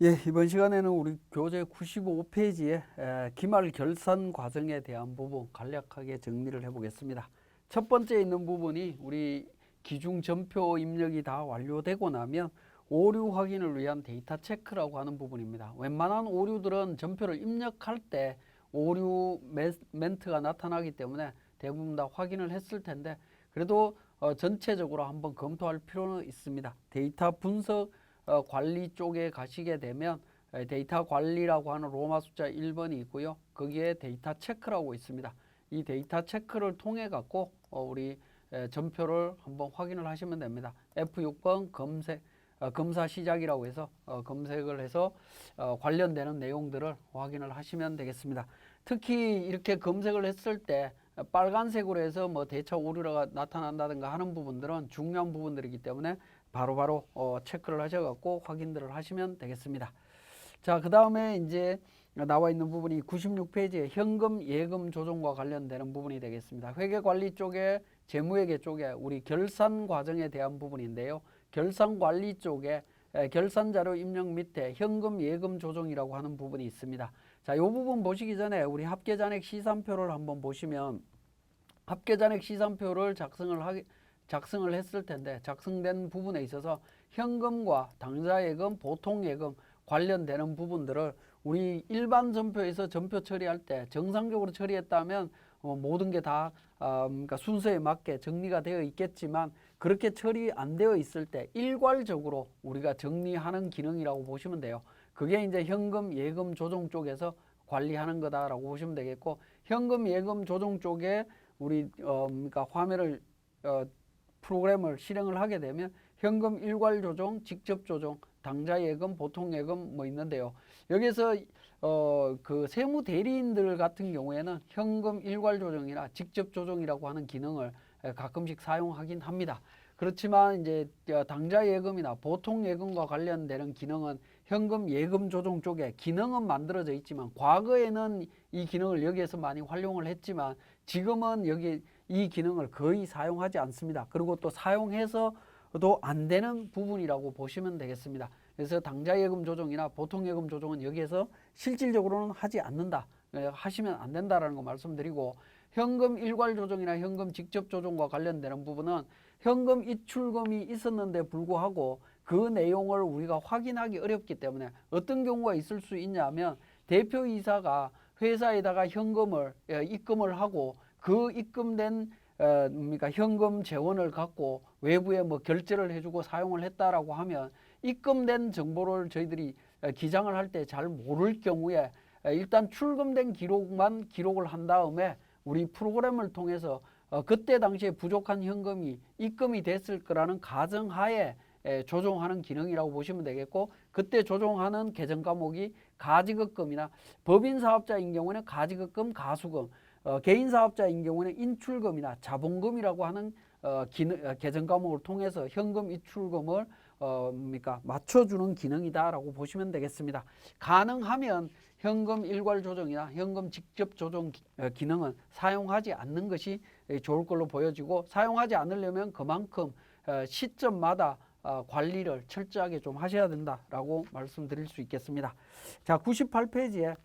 예, 이번 시간에는 우리 교재 95페이지에 기말 결산 과정에 대한 부분 간략하게 정리를 해보겠습니다. 첫 번째 있는 부분이 우리 기중 전표 입력이 다 완료되고 나면 오류 확인을 위한 데이터 체크라고 하는 부분입니다. 웬만한 오류들은 전표를 입력할 때 오류 멘트가 나타나기 때문에 대부분 다 확인을 했을 텐데 그래도 전체적으로 한번 검토할 필요는 있습니다. 데이터 분석 관리 쪽에 가시게 되면 데이터 관리라고 하는 로마 숫자 1번이 있고요. 거기에 데이터 체크라고 있습니다. 이 데이터 체크를 통해 갖고 우리 전표를 한번 확인을 하시면 됩니다. F6번 검사 시작이라고 해서 검색을 해서 관련되는 내용들을 확인을 하시면 되겠습니다. 특히 이렇게 검색을 했을 때 빨간색으로 해서 뭐 대차 오류가 나타난다든가 하는 부분들은 중요한 부분들이기 때문에 바로바로 체크를 하셔갖고 확인들을 하시면 되겠습니다. 자, 그 다음에 이제 나와 있는 부분이 96페이지에 현금 예금 조정과 관련되는 부분이 되겠습니다. 회계관리 쪽에 재무회계 쪽에 우리 결산 과정에 대한 부분인데요. 결산관리 쪽에 결산자료 입력 밑에 현금 예금 조정이라고 하는 부분이 있습니다. 자, 이 부분 보시기 전에 우리 합계잔액 시산표를 한번 보시면 합계잔액 시산표를 작성을 했을 텐데 작성된 부분에 있어서 현금과 당좌예금, 보통예금 관련되는 부분들을 우리 일반 전표에서 전표 처리할 때 정상적으로 처리했다면 모든 게 다 그러니까 순서에 맞게 정리가 되어 있겠지만 그렇게 처리 안 되어 있을 때 일괄적으로 우리가 정리하는 기능이라고 보시면 돼요. 그게 이제 현금 예금 조정 쪽에서 관리하는 거다라고 보시면 되겠고, 현금 예금 조정 쪽에 우리 그러니까 화면을 프로그램을 실행을 하게 되면 현금 일괄 조정, 직접 조정, 당좌 예금, 보통 예금 뭐 있는데요. 여기서 그 세무 대리인들 같은 경우에는 현금 일괄 조정이나 직접 조정이라고 하는 기능을 가끔씩 사용하긴 합니다. 그렇지만 이제 당좌 예금이나 보통 예금과 관련되는 기능은 현금 예금 조정 쪽에 기능은 만들어져 있지만 과거에는 이 기능을 여기에서 많이 활용을 했지만 지금은 여기 이 기능을 거의 사용하지 않습니다. 그리고 또 사용해서도 안 되는 부분이라고 보시면 되겠습니다. 그래서 당좌 예금 조정이나 보통 예금 조정은 여기에서 실질적으로는 하지 않는다. 하시면 안 된다라는 거 말씀드리고, 현금 일괄 조정이나 현금 직접 조정과 관련되는 부분은 현금 입출금이 있었는데 불구하고 그 내용을 우리가 확인하기 어렵기 때문에 어떤 경우가 있을 수 있냐면 대표이사가 회사에다가 현금을 입금을 하고 그 입금된 그러니까 현금 재원을 갖고 외부에 뭐 결제를 해주고 사용을 했다라고 하면 입금된 정보를 저희들이 기장을 할 때 잘 모를 경우에 일단 출금된 기록만 기록을 한 다음에 우리 프로그램을 통해서 그때 당시에 부족한 현금이 입금이 됐을 거라는 가정하에 조정하는 기능이라고 보시면 되겠고, 그때 조정하는 계정 과목이 가지급금이나 법인 사업자인 경우는 가지급금, 가수금, 개인 사업자인 경우는 인출금이나 자본금이라고 하는 계정 과목을 통해서 현금 입출금을 그러니까 맞춰주는 기능이다라고 보시면 되겠습니다. 가능하면 현금 일괄 조정이나 현금 직접 조정 기능은 사용하지 않는 것이 좋을 걸로 보여지고, 사용하지 않으려면 그만큼 시점마다 관리를 철저하게 좀 하셔야 된다라고 말씀드릴 수 있겠습니다. 자, 98페이지에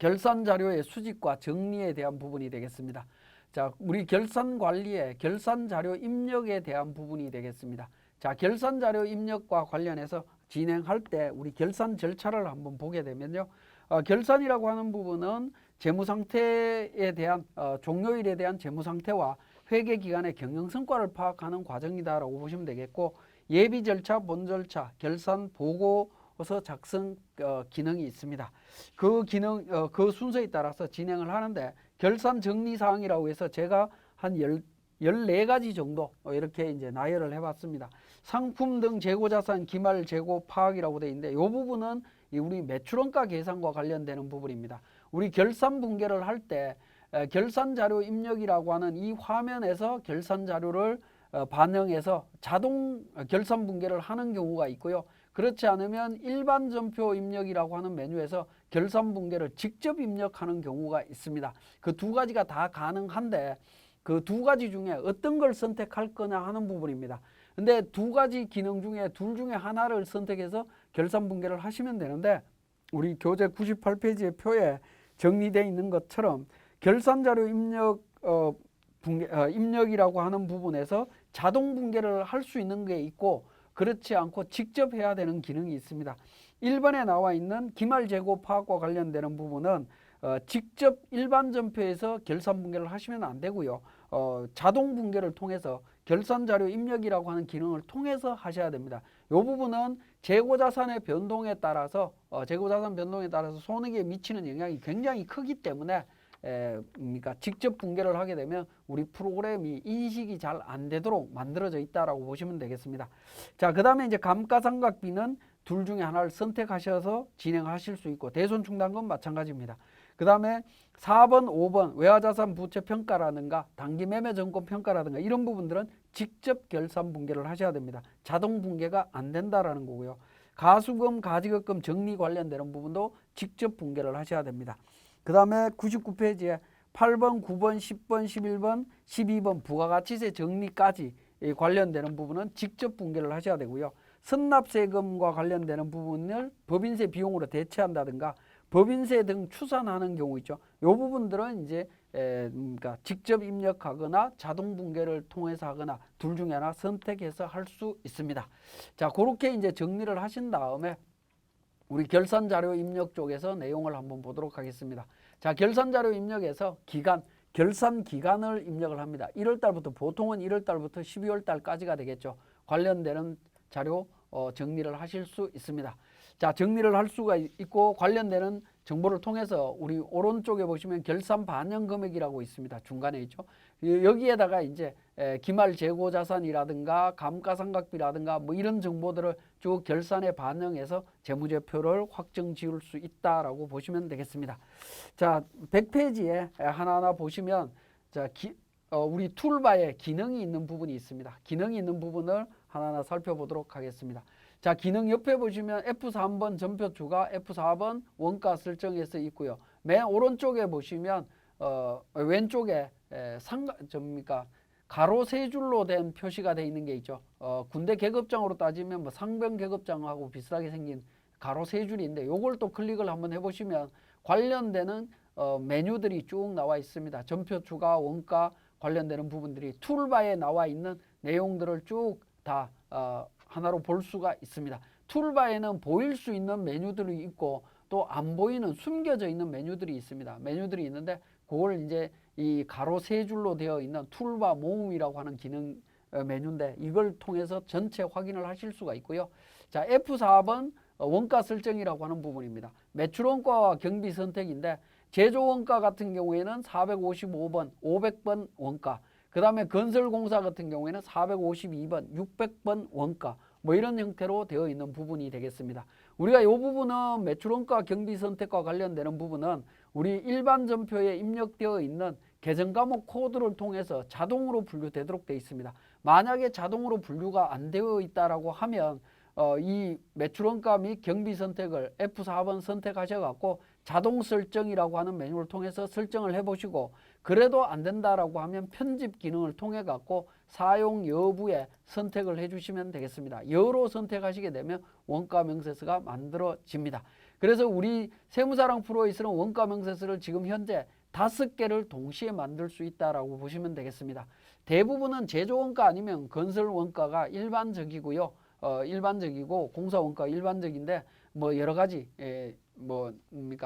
결산 자료의 수집과 정리에 대한 부분이 되겠습니다. 자, 우리 결산 관리의 결산 자료 입력에 대한 부분이 되겠습니다. 자, 결산 자료 입력과 관련해서 진행할 때 우리 결산 절차를 한번 보게 되면요. 결산이라고 하는 부분은 재무 상태에 대한 종료일에 대한 재무 상태와 회계 기간의 경영 성과를 파악하는 과정이다라고 보시면 되겠고, 예비 절차, 본 절차, 결산 보고서 작성 기능이 있습니다. 그 기능 그 순서에 따라서 진행을 하는데, 결산 정리 사항이라고 해서 제가 한 14가지 정도 이렇게 이제 나열을 해봤습니다. 상품 등 재고자산 기말 재고 파악이라고 되어 있는데, 이 부분은 우리 매출원가 계산과 관련되는 부분입니다. 우리 결산 분계를 할 때 결산 자료 입력이라고 하는 이 화면에서 결산 자료를 반영해서 자동 결산 분계를 하는 경우가 있고요. 그렇지 않으면 일반 전표 입력이라고 하는 메뉴에서 결산 분계를 직접 입력하는 경우가 있습니다. 그 두 가지가 다 가능한데 그 두 가지 중에 어떤 걸 선택할 거냐 하는 부분입니다. 근데 두 가지 기능 중에 둘 중에 하나를 선택해서 결산 분괴를 하시면 되는데 우리 교재 98페이지의 표에 정리되어 있는 것처럼 결산자료 입력이라고 하는 부분에서 자동 분괴를 할 수 있는 게 있고 그렇지 않고 직접 해야 되는 기능이 있습니다. 1번에 나와 있는 기말 재고 파악과 관련되는 부분은 직접 일반 전표에서 결산 분괴를 하시면 안 되고요. 자동 분괴를 통해서 결산자료 입력이라고 하는 기능을 통해서 하셔야 됩니다. 이 부분은 재고자산의 변동에 따라서 재고자산 변동에 따라서 손익에 미치는 영향이 굉장히 크기 때문에 그러니까 직접 분괴를 하게 되면 우리 프로그램이 인식이 잘 안 되도록 만들어져 있다라고 보시면 되겠습니다. 자, 그 다음에 이제 감가상각비는 둘 중에 하나를 선택하셔서 진행하실 수 있고 대손충당금 마찬가지입니다. 그 다음에 4번, 5번 외화자산 부채 평가라든가 단기매매증권 평가라든가 이런 부분들은 직접 결산 분괴를 하셔야 됩니다. 자동 분괴가 안 된다라는 거고요. 가수금, 가지급금 정리 관련되는 부분도 직접 분괴를 하셔야 됩니다. 그 다음에 99페이지에 8번, 9번, 10번, 11번, 12번 부가가치세 정리까지 관련되는 부분은 직접 분괴를 하셔야 되고요. 선납세금과 관련되는 부분을 법인세 비용으로 대체한다든가 법인세 등 추산하는 경우 있죠. 이 부분들은 이제 그러니까 직접 입력하거나 자동 분괴를 통해서 하거나 둘 중에 하나 선택해서 할 수 있습니다. 자, 그렇게 이제 정리를 하신 다음에 우리 결산자료 입력 쪽에서 내용을 한번 보도록 하겠습니다. 자, 결산자료 입력에서 기간, 결산 기간을 입력을 합니다. 1월 달부터 보통은 1월 달부터 12월 달까지가 되겠죠. 관련되는 자료 정리를 하실 수 있습니다. 자, 정리를 할 수가 있고 관련되는 정보를 통해서 우리 오른쪽에 보시면 결산 반영 금액이라고 있습니다. 중간에 있죠. 여기에다가 이제 기말 재고 자산이라든가 감가상각비라든가 뭐 이런 정보들을 쭉 결산에 반영해서 재무제표를 확정 지을 수 있다라고 보시면 되겠습니다. 자, 100페이지에 하나하나 보시면 자, 우리 툴바에 기능이 있는 부분이 있습니다. 기능이 있는 부분을 하나하나 살펴보도록 하겠습니다. 자, 기능 옆에 보시면 F3번 전표추가, F4번 원가 설정에서 있고요. 맨 오른쪽에 보시면 왼쪽에 가로 세 줄로 된 표시가 되어 있는 게 있죠. 군대 계급장으로 따지면 뭐 상병 계급장하고 비슷하게 생긴 가로 세 줄이 있는데 요걸 또 클릭을 한번 해보시면 관련되는 메뉴들이 쭉 나와 있습니다. 전표추가, 원가 관련되는 부분들이 툴바에 나와 있는 내용들을 쭉 다 하나로 볼 수가 있습니다. 툴바에는 보일 수 있는 메뉴들이 있고 또 안 보이는 숨겨져 있는 메뉴들이 있습니다. 메뉴들이 있는데 그걸 이제 이 가로 세 줄로 되어 있는 툴바 모음이라고 하는 기능 메뉴인데 이걸 통해서 전체 확인을 하실 수가 있고요. 자, F4번 원가 설정이라고 하는 부분입니다. 매출원가와 경비 선택인데 제조원가 같은 경우에는 455번, 500번 원가, 그 다음에 건설공사 같은 경우에는 452번, 600번 원가 뭐 이런 형태로 되어 있는 부분이 되겠습니다. 우리가 이 부분은 매출원가 경비 선택과 관련되는 부분은 우리 일반 전표에 입력되어 있는 계정과목 코드를 통해서 자동으로 분류되도록 되어 있습니다. 만약에 자동으로 분류가 안 되어 있다라고 하면 이 매출원가 및 경비 선택을 F4번 선택하셔갖고 자동 설정이라고 하는 메뉴를 통해서 설정을 해보시고 그래도 안 된다라고 하면 편집 기능을 통해 갖고 사용 여부에 선택을 해주시면 되겠습니다. 여로 선택하시게 되면 원가 명세서가 만들어집니다. 그래서 우리 세무사랑 프로에 쓰는 원가 명세서를 지금 현재 5개를 동시에 만들 수 있다라고 보시면 되겠습니다. 대부분은 제조원가 아니면 건설원가가 일반적이고요. 일반적이고 공사원가 일반적인데 뭐 여러 가지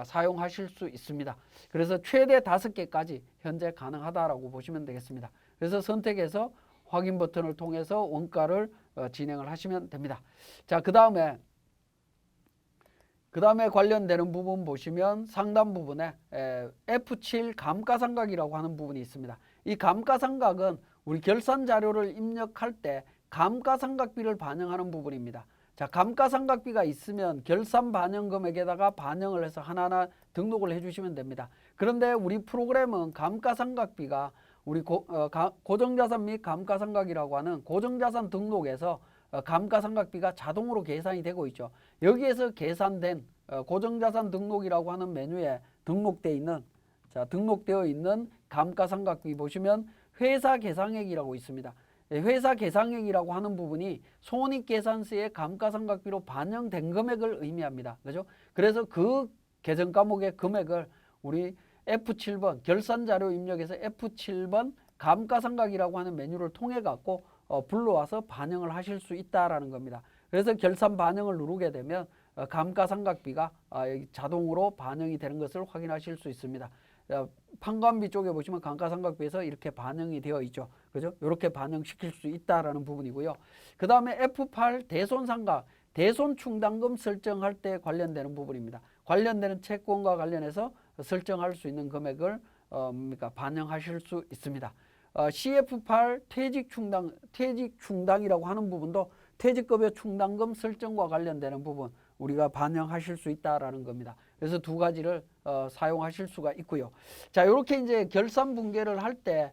사용하실 수 있습니다. 그래서 최대 5개까지 현재 가능하다라고 보시면 되겠습니다. 그래서 선택해서 확인 버튼을 통해서 원가를 진행을 하시면 됩니다. 자, 그 다음에 관련되는 부분 보시면 상단 부분에 F7 감가상각이라고 하는 부분이 있습니다. 이 감가상각은 우리 결산 자료를 입력할 때 감가상각비를 반영하는 부분입니다. 자, 감가상각비가 있으면 결산 반영 금액에다가 반영을 해서 하나하나 등록을 해주시면 됩니다. 그런데 우리 프로그램은 감가상각비가 우리 고정자산 및 감가상각이라고 하는 고정자산 등록에서 감가상각비가 자동으로 계산이 되고 있죠. 여기에서 계산된 고정자산 등록이라고 하는 메뉴에 등록되어 있는 감가상각비 보시면 회사 계상액이라고 있습니다. 회사 계상액이라고 하는 부분이 손익계산서의 감가상각비로 반영된 금액을 의미합니다. 그죠? 그래서 그 계정 과목의 금액을 우리 F7번 결산자료 입력에서 F7번 감가상각이라고 하는 메뉴를 통해 갖고 불러와서 반영을 하실 수 있다라는 겁니다. 그래서 결산 반영을 누르게 되면 감가상각비가 자동으로 반영이 되는 것을 확인하실 수 있습니다. 판관비 쪽에 보시면 감가상각비에서 이렇게 반영이 되어 있죠. 그죠? 이렇게 반영시킬 수 있다라는 부분이고요. 그 다음에 F8 대손상각, 대손충당금 설정할 때 관련되는 부분입니다. 관련되는 채권과 관련해서 설정할 수 있는 금액을 반영하실 수 있습니다. CF8 퇴직충당이라고 하는 부분도 퇴직급여 충당금 설정과 관련되는 부분 우리가 반영하실 수 있다라는 겁니다. 그래서 두 가지를 사용하실 수가 있고요. 자, 이렇게 이제 결산 분계를 할 때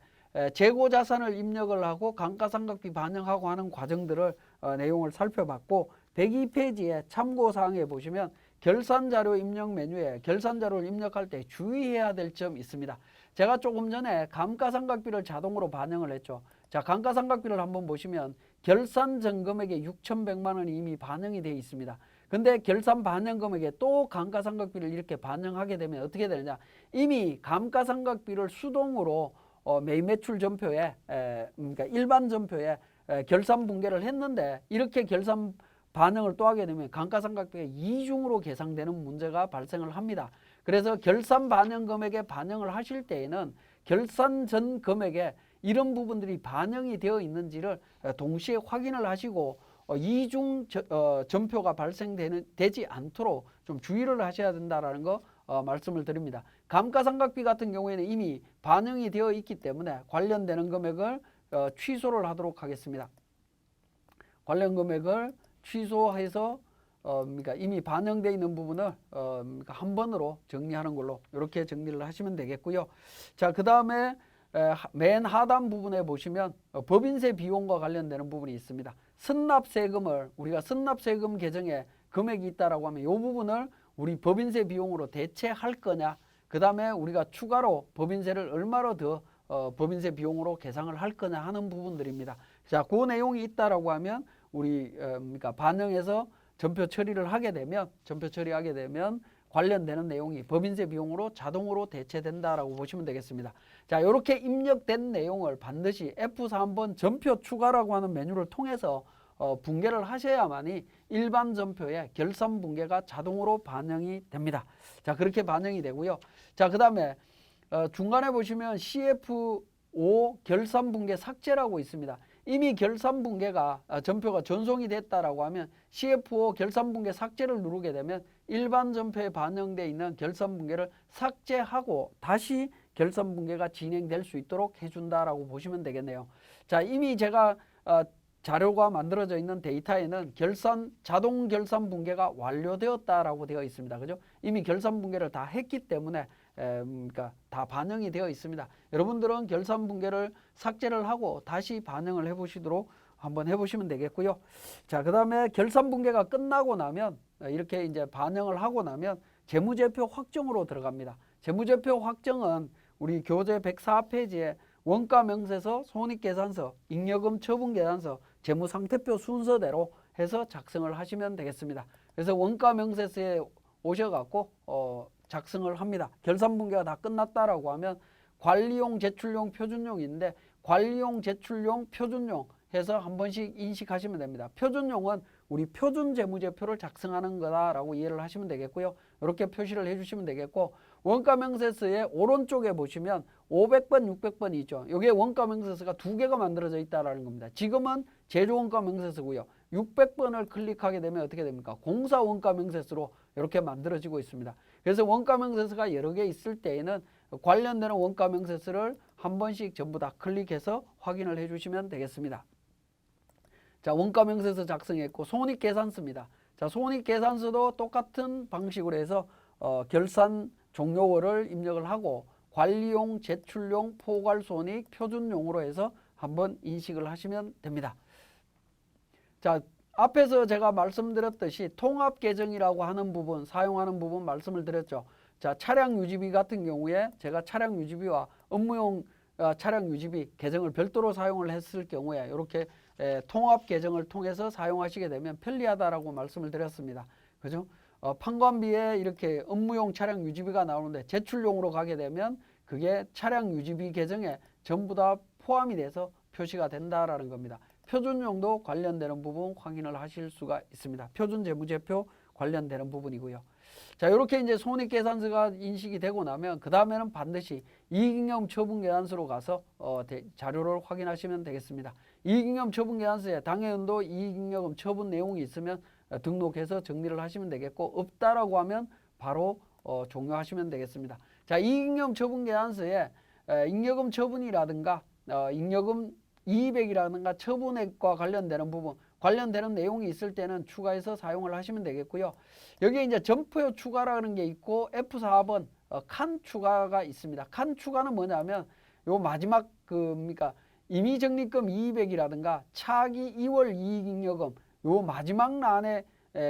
재고 자산을 입력을 하고 감가상각비 반영하고 하는 과정들을 내용을 살펴봤고 102페이지에 참고 사항에 보시면 결산 자료 입력 메뉴에 결산 자료를 입력할 때 주의해야 될 점이 있습니다. 제가 조금 전에 감가상각비를 자동으로 반영을 했죠. 자, 감가상각비를 한번 보시면 결산 전 금액에 6,100만 원이 이미 반영이 되어 있습니다. 근데 결산 반영 금액에 또 감가상각비를 이렇게 반영하게 되면 어떻게 되느냐? 이미 감가상각비를 수동으로 매입매출 전표에 그러니까 일반 전표에 결산 분계를 했는데 이렇게 결산 반영을 또 하게 되면 감가상각비가 이중으로 계상되는 문제가 발생을 합니다. 그래서 결산 반영 금액에 반영을 하실 때에는 결산 전 금액에 이런 부분들이 반영이 되어 있는지를 동시에 확인을 하시고 이중 전표가 발생되지 않도록 좀 주의를 하셔야 된다라는 거 말씀을 드립니다. 감가상각비 같은 경우에는 이미 반영이 되어 있기 때문에 관련되는 금액을 취소를 하도록 하겠습니다. 관련 금액을 취소해서 그러니까 이미 반영되어 있는 부분을 그러니까 한 번으로 정리하는 걸로 이렇게 정리를 하시면 되겠고요. 자, 그 다음에 맨 하단 부분에 보시면 법인세 비용과 관련되는 부분이 있습니다. 선납세금을 우리가 선납세금 계정에 금액이 있다라고 하면 이 부분을 우리 법인세 비용으로 대체할 거냐, 그 다음에 우리가 추가로 법인세를 얼마로 더 법인세 비용으로 계상을 할 거냐 하는 부분들입니다. 자, 그 내용이 있다라고 하면 우리 그러니까 반영해서 전표 처리를 하게 되면 관련되는 내용이 법인세 비용으로 자동으로 대체된다라고 보시면 되겠습니다. 자, 이렇게 입력된 내용을 반드시 F3번 전표 추가라고 하는 메뉴를 통해서 분계를 하셔야만이 일반 전표에 결산 분계가 자동으로 반영이 됩니다. 자, 그렇게 반영이 되고요. 자, 그 다음에 중간에 보시면 CF5 결산 분계 삭제라고 있습니다. 이미 결산 분계가 전표가 전송이 됐다라고 하면 CF5 결산 분계 삭제를 누르게 되면 일반 전표에 반영되어 있는 결산 분계를 삭제하고 다시 결산 분계가 진행될 수 있도록 해준다라고 보시면 되겠네요. 자, 이미 제가 자료가 만들어져 있는 데이터에는 자동 결산 분계가 완료되었다라고 되어 있습니다. 그죠? 이미 결산 분계를 다 했기 때문에 그러니까 다 반영이 되어 있습니다. 여러분들은 결산 분계를 삭제를 하고 다시 반영을 해보시도록 한번 해보시면 되겠고요. 자, 그 다음에 결산 분계가 끝나고 나면 이렇게 이제 반영을 하고 나면 재무제표 확정으로 들어갑니다. 재무제표 확정은 우리 교재 104페이지에 원가명세서, 손익계산서, 잉여금 처분계산서, 재무상태표 순서대로 해서 작성을 하시면 되겠습니다. 그래서 원가명세서에 오셔갖고 작성을 합니다. 결산분계가 다 끝났다라고 하면 관리용, 제출용, 표준용인데 관리용, 제출용, 표준용 해서 한 번씩 인식하시면 됩니다. 표준용은 우리 표준재무제표를 작성하는 거다라고 이해를 하시면 되겠고요. 이렇게 표시를 해주시면 되겠고 원가명세서의 오른쪽에 보시면 500번, 600번이 있죠. 여기에 원가명세서가 두 개가 만들어져 있다는 겁니다. 지금은 제조원가명세서고요. 600번을 클릭하게 되면 어떻게 됩니까? 공사원가명세서로 이렇게 만들어지고 있습니다. 그래서 원가명세서가 여러 개 있을 때에는 관련되는 원가명세서를 한 번씩 전부 다 클릭해서 확인을 해주시면 되겠습니다. 자, 원가명세서 작성했고 손익계산서입니다. 자, 손익계산서도 똑같은 방식으로 해서 결산 종료월을 입력을 하고 관리용, 제출용, 포괄손익, 표준용으로 해서 한번 인식을 하시면 됩니다. 자, 앞에서 제가 말씀드렸듯이 통합계정이라고 하는 부분, 사용하는 부분 말씀을 드렸죠. 자, 차량 유지비 같은 경우에 제가 차량 유지비와 업무용 차량 유지비 계정을 별도로 사용을 했을 경우에 이렇게 통합 계정을 통해서 사용하시게 되면 편리하다라고 말씀을 드렸습니다. 그죠? 판관비에 이렇게 업무용 차량 유지비가 나오는데 제출용으로 가게 되면 그게 차량 유지비 계정에 전부 다 포함이 돼서 표시가 된다라는 겁니다. 표준용도 관련되는 부분 확인을 하실 수가 있습니다. 표준재무제표 관련되는 부분이고요. 자, 이렇게 이제 손익계산서가 인식이 되고 나면 그 다음에는 반드시 이익잉여 처분계산서로 가서 자료를 확인하시면 되겠습니다. 이익잉여 처분계산서에 당해연도 이익잉여 처분 내용이 있으면 등록해서 정리를 하시면 되겠고, 없다라고 하면 바로 종료하시면 되겠습니다. 자, 이익잉여 처분계산서에 잉여금 처분이라든가 잉여금 이의백이라든가 처분액과 관련되는 부분, 관련되는 내용이 있을 때는 추가해서 사용을 하시면 되겠고요. 여기에 이제 점포 추가라는 게 있고 F4번 칸 추가가 있습니다. 칸 추가는 뭐냐면 요 마지막 그러니까 임의적립금 이의백이라든가 차기 2월 이익잉여금 요 마지막 란에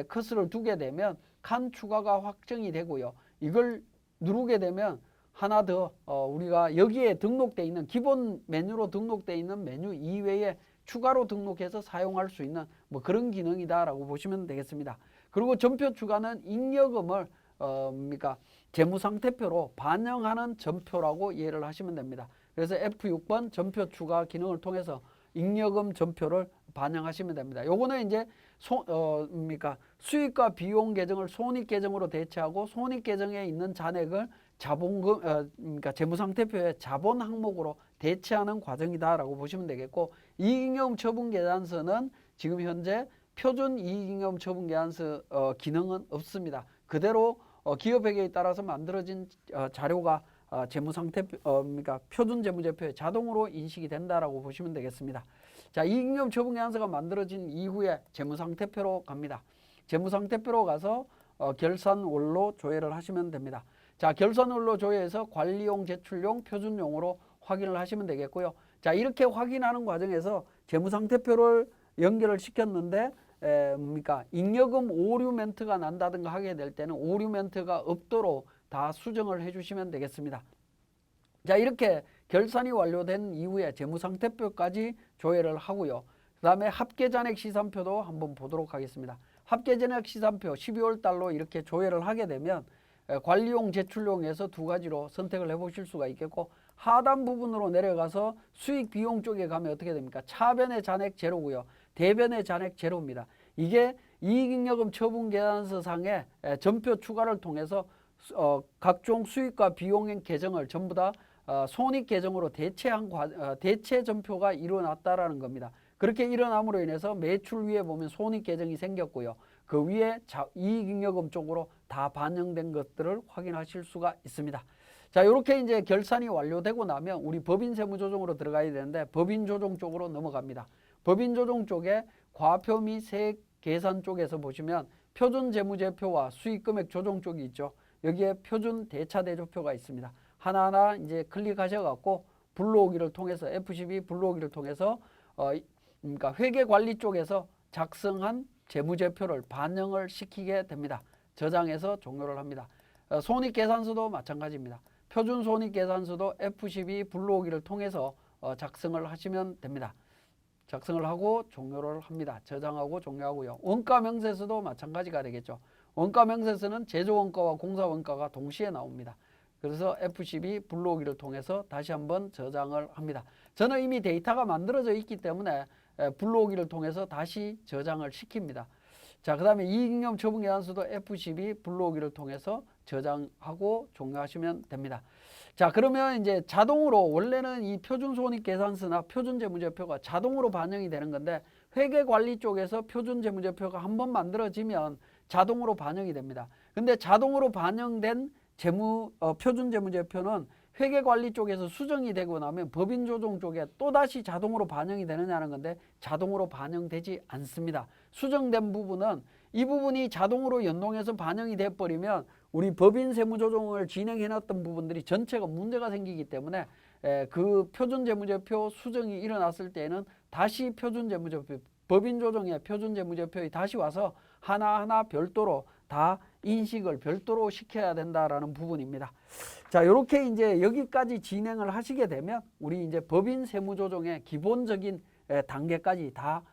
커서를 두게 되면 칸 추가가 확정이 되고요. 이걸 누르게 되면 하나 더 우리가 여기에 등록되어 있는 기본 메뉴로 등록되어 있는 메뉴 이외에 추가로 등록해서 사용할 수 있는 뭐 그런 기능이다라고 보시면 되겠습니다. 그리고 전표 추가는 잉여금을 그러니까 재무상태표로 반영하는 전표라고 이해를 하시면 됩니다. 그래서 F6번 전표 추가 기능을 통해서 잉여금 전표를 반영하시면 됩니다. 요거는 이제 그러니까 수익과 비용 계정을 손익 계정으로 대체하고 손익 계정에 있는 잔액을 자본금 그러니까 재무상태표의 자본 항목으로 대체하는 과정이다라고 보시면 되겠고, 이익잉여금 처분계산서는 지금 현재 표준 이익잉여금 처분계산서 기능은 없습니다. 그대로 기업회계에 따라서 만들어진 자료가 재무상태표 그러니까 표준 재무제표에 자동으로 인식이 된다라고 보시면 되겠습니다. 자, 이익잉여금 처분계산서가 만들어진 이후에 재무상태표로 갑니다. 재무상태표로 가서 결산원로 조회를 하시면 됩니다. 자, 결산원로 조회에서 관리용, 제출용, 표준용으로 확인을 하시면 되겠고요. 자, 이렇게 확인하는 과정에서 재무상태표를 연결을 시켰는데 그러니까 잉여금 오류 멘트가 난다든가 하게 될 때는 오류 멘트가 없도록 다 수정을 해주시면 되겠습니다. 자, 이렇게 결산이 완료된 이후에 재무상태표까지 조회를 하고요. 그 다음에 합계잔액 시산표도 한번 보도록 하겠습니다. 합계잔액 시산표 12월 달로 이렇게 조회를 하게 되면 관리용, 제출용에서 두 가지로 선택을 해보실 수가 있겠고, 하단 부분으로 내려가서 수익 비용 쪽에 가면 어떻게 됩니까? 차변의 잔액 제로고요. 대변의 잔액 제로입니다. 이게 이익잉여금 처분계산서 상의 전표 추가를 통해서 각종 수익과 비용의 계정을 전부 다 손익 계정으로 대체한 대체 전표가 일어났다라는 겁니다. 그렇게 일어남으로 인해서 매출 위에 보면 손익 계정이 생겼고요. 그 위에 이익잉여금 쪽으로 다 반영된 것들을 확인하실 수가 있습니다. 자, 이렇게 이제 결산이 완료되고 나면 우리 법인세무조정으로 들어가야 되는데 법인조정 쪽으로 넘어갑니다. 법인조정 쪽에 과표 및 세액 계산 쪽에서 보시면 표준재무제표와 수익금액 조정 쪽이 있죠. 여기에 표준 대차대조표가 있습니다. 하나하나 이제 클릭하셔갖고 불러오기를 통해서 F12 불러오기를 통해서 그러니까 회계관리 쪽에서 작성한 재무제표를 반영을 시키게 됩니다. 저장해서 종료를 합니다. 손익계산서도 마찬가지입니다. 표준 손익계산서도 F12 불러오기를 통해서 작성을 하시면 됩니다. 작성을 하고 종료를 합니다. 저장하고 종료하고요. 원가명세서도 마찬가지가 되겠죠. 원가명세서는 제조원가와 공사원가가 동시에 나옵니다. 그래서 F12 불러오기를 통해서 다시 한번 저장을 합니다. 저는 이미 데이터가 만들어져 있기 때문에 불러오기를 통해서 다시 저장을 시킵니다. 자, 그 다음에 이익잉여금 처분계산서도 F12 불러오기를 통해서 저장하고 종료하시면 됩니다. 자, 그러면 이제 자동으로 원래는 이 표준손익계산서나 표준재무제표가 자동으로 반영이 되는 건데 회계관리 쪽에서 표준재무제표가 한번 만들어지면 자동으로 반영이 됩니다. 근데 자동으로 반영된 표준재무제표는 회계관리 쪽에서 수정이 되고 나면 법인조정 쪽에 또다시 자동으로 반영이 되느냐는 건데 자동으로 반영되지 않습니다. 수정된 부분은 이 부분이 자동으로 연동해서 반영이 돼버리면 우리 법인세무조정을 진행해놨던 부분들이 전체가 문제가 생기기 때문에 그 표준재무제표 수정이 일어났을 때는 다시 표준재무제표 법인조정의 표준재무제표에 다시 와서 하나하나 별도로 다 인식을 별도로 시켜야 된다라는 부분입니다. 자, 이렇게 이제 여기까지 진행을 하시게 되면 우리 이제 법인 세무조정의 기본적인 단계까지 다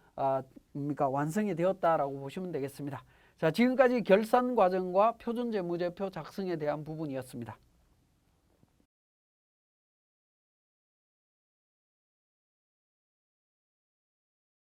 완성이 되었다라고 보시면 되겠습니다. 자, 지금까지 결산 과정과 표준재무제표 작성에 대한 부분이었습니다.